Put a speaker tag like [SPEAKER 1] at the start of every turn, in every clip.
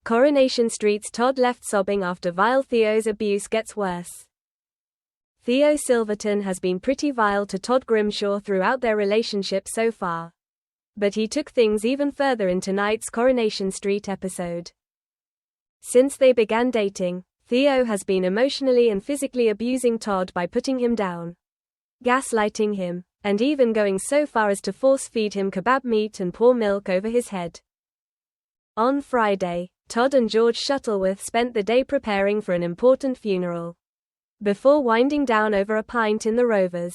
[SPEAKER 1] Coronation Street's Todd left sobbing after vile Theo's abuse gets worse. Theo Silverton has been pretty vile to Todd Grimshaw throughout their relationship so far. But he took things even further in tonight's Coronation Street episode. Since they began dating, Theo has been emotionally and physically abusing Todd by putting him down, gaslighting him, and even going so far as to force-feed him kebab meat and pour milk over his head. On Friday, Todd and George Shuttleworth spent the day preparing for an important funeral, before winding down over a pint in the Rovers.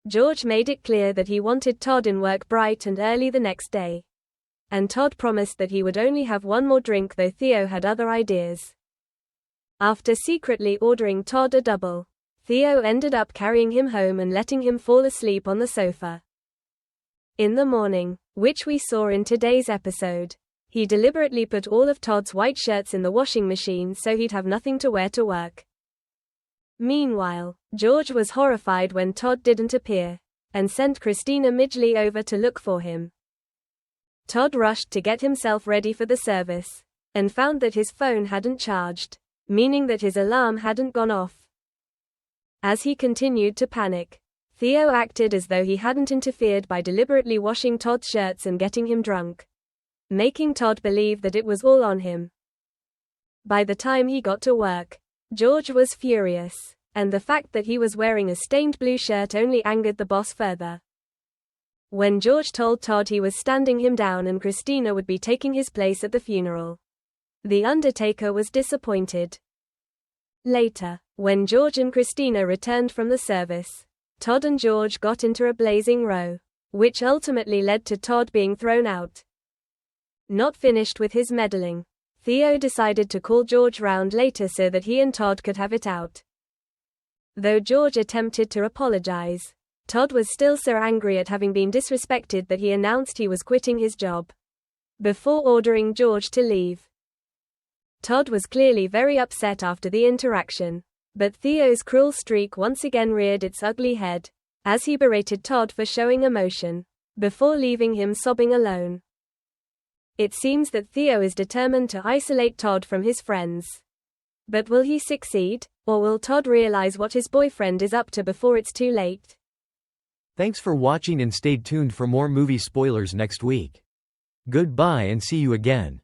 [SPEAKER 1] George made it clear that he wanted Todd in work bright and early the next day. And Todd promised that he would only have one more drink, though Theo had other ideas. After secretly ordering Todd a double, Theo ended up carrying him home and letting him fall asleep on the sofa. In the morning, which we saw in today's episode, he deliberately put all of Todd's white shirts in the washing machine so he'd have nothing to wear to work. Meanwhile, George was horrified when Todd didn't appear, and sent Christina Midgley over to look for him. Todd rushed to get himself ready for the service, and found that his phone hadn't charged, meaning that his alarm hadn't gone off. As he continued to panic, Theo acted as though he hadn't interfered by deliberately washing Todd's shirts and getting him drunk, making Todd believe that it was all on him. By the time he got to work, George was furious, and the fact that he was wearing a stained blue shirt only angered the boss further. When George told Todd he was standing him down and Christina would be taking his place at the funeral, the undertaker was disappointed. Later, when George and Christina returned from the service, Todd and George got into a blazing row, which ultimately led to Todd being thrown out. Not finished with his meddling, Theo decided to call George round later so that he and Todd could have it out. Though George attempted to apologize, Todd was still so angry at having been disrespected that he announced he was quitting his job, before ordering George to leave. Todd was clearly very upset after the interaction, but Theo's cruel streak once again reared its ugly head, as he berated Todd for showing emotion, before leaving him sobbing alone. It seems that Theo is determined to isolate Todd from his friends. But will he succeed, or will Todd realize what his boyfriend is up to before it's too late?
[SPEAKER 2] Thanks for watching and stay tuned for more movie spoilers next week. Goodbye and see you again.